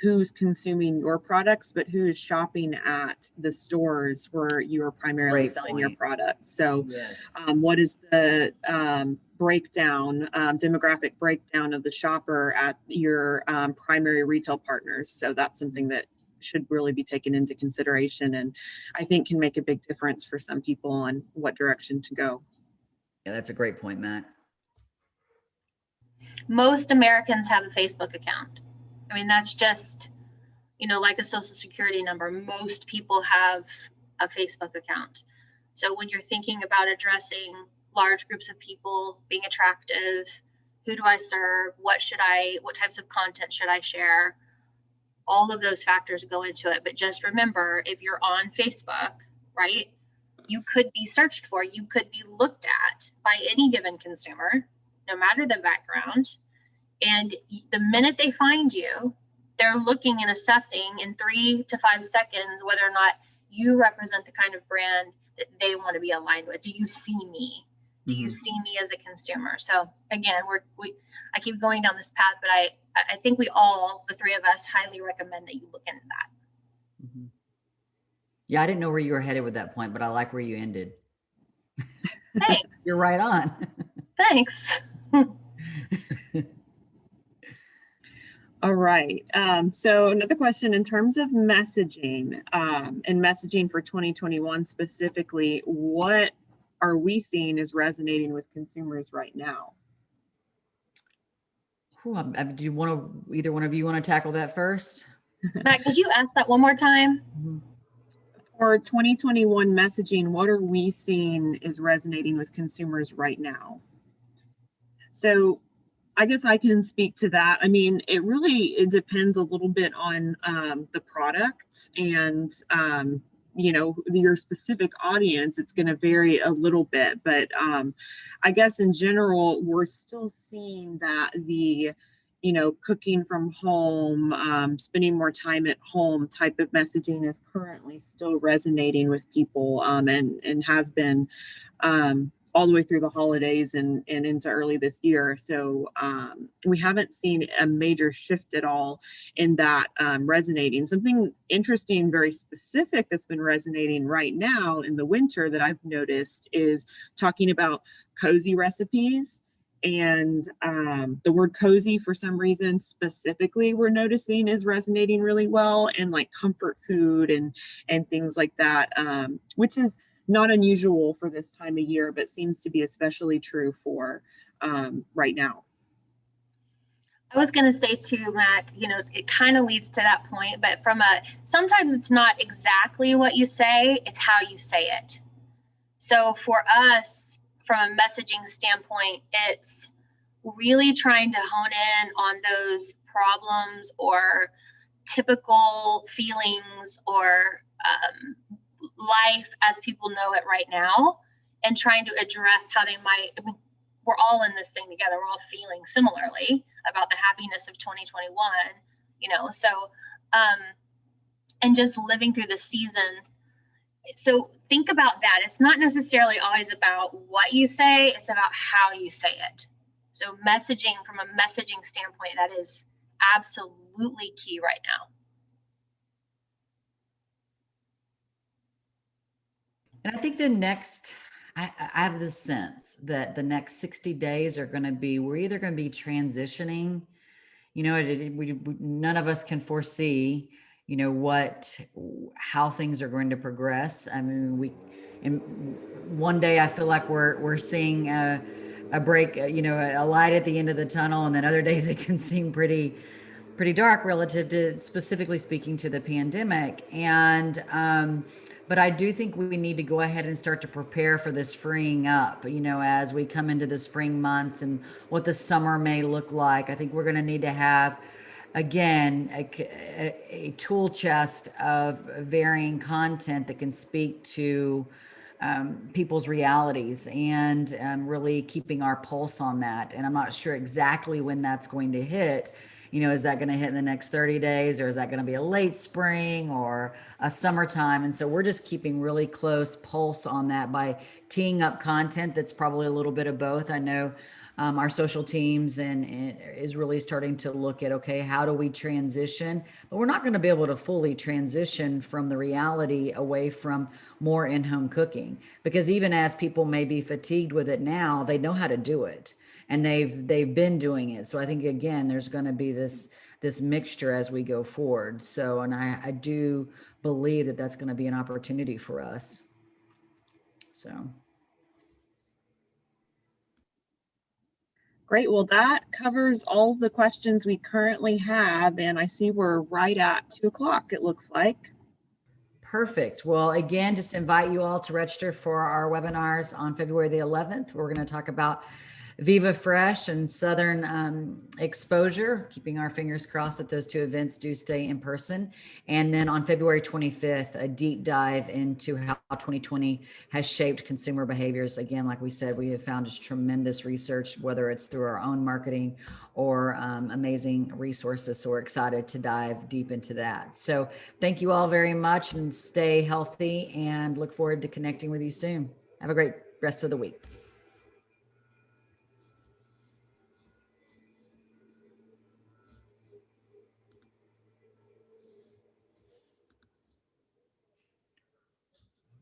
who's consuming your products, but who is shopping at the stores where you are primarily Great selling your point. products. So, Yes. what is the breakdown, demographic breakdown of the shopper at your primary retail partners? So that's something that should really be taken into consideration, and I think can make a big difference for some people on what direction to go. Yeah, that's a great point, Matt. Most Americans have a Facebook account. I mean, that's just, like a social security number. Most people have a Facebook account. So when you're thinking about addressing large groups of people, being attractive, who do I serve? What types of content should I share? All of those factors go into it. But just remember, if you're on Facebook, right, you could be searched for, you could be looked at by any given consumer, no matter the background. And the minute they find you, they're looking and assessing in 3 to 5 seconds whether or not you represent the kind of brand that they want to be aligned with. Do you see me? Do you see me as a consumer? So again, I keep going down this path, but I think the three of us, highly recommend that you look into that. Mm-hmm. Yeah, I didn't know where you were headed with that point, but I like where you ended. Thanks. You're right on. Thanks. All right. So another question in terms of messaging, and messaging for 2021 specifically, what are we seeing is resonating with consumers right now? Do you want to, either one of you want to tackle that first? Matt, could you ask that one more time? Mm-hmm. For 2021 messaging, what are we seeing is resonating with consumers right now? So I guess I can speak to that. I mean, it depends a little bit on the product and your specific audience. It's going to vary a little bit, but I guess in general, we're still seeing that the cooking from home, spending more time at home type of messaging is currently still resonating with people, and has been all the way through the holidays and into early this year. So we haven't seen a major shift at all in that resonating. Something interesting, very specific that's been resonating right now in the winter that I've noticed is talking about cozy recipes. And the word cozy, for some reason specifically, we're noticing is resonating really well, and like comfort food and things like that, which is not unusual for this time of year, but seems to be especially true for right now. I was going to say too, Mac, it kind of leads to that point, but sometimes it's not exactly what you say, it's how you say it. So for us, from a messaging standpoint, it's really trying to hone in on those problems or typical feelings or life as people know it right now, and trying to address how they might. I mean, we're all in this thing together. We're all feeling similarly about the happiness of 2021, so and just living through the season. So think about that. It's not necessarily always about what you say, it's about how you say it. So messaging, from a messaging standpoint, that is absolutely key right now. And I think I have this sense that the next 60 days are going to be, we're either going to be transitioning, none of us can foresee, how things are going to progress. I mean, one day I feel like we're seeing a break, a light at the end of the tunnel. And then other days it can seem pretty dark relative to, specifically speaking, to the pandemic. And but I do think we need to go ahead and start to prepare for this freeing up, as we come into the spring months and what the summer may look like. I think we're going to need to have, again, a tool chest of varying content that can speak to people's realities, and really keeping our pulse on that. And I'm not sure exactly when that's going to hit is that going to hit in the next 30 days, or is that going to be a late spring or a summertime? And so we're just keeping really close pulse on that by teeing up content that's probably a little bit of both. I know our social teams and is really starting to look at, okay, how do we transition? But we're not going to be able to fully transition from the reality away from more in-home cooking, because even as people may be fatigued with it now, they know how to do it, and they've been doing it. So I think, again, there's going to be this mixture as we go forward. So, and I do believe that that's going to be an opportunity for us. So. Great. Well, that covers all of the questions we currently have. And I see we're right at 2 o'clock, it looks like. Perfect. Well, again, just invite you all to register for our webinars on February the 11th. We're going to talk about Viva Fresh and Southern Exposure, keeping our fingers crossed that those two events do stay in person. And then on February 25th, a deep dive into how 2020 has shaped consumer behaviors. Again, like we said, we have found just tremendous research, whether it's through our own marketing or amazing resources. So we're excited to dive deep into that. So thank you all very much, and stay healthy, and look forward to connecting with you soon. Have a great rest of the week.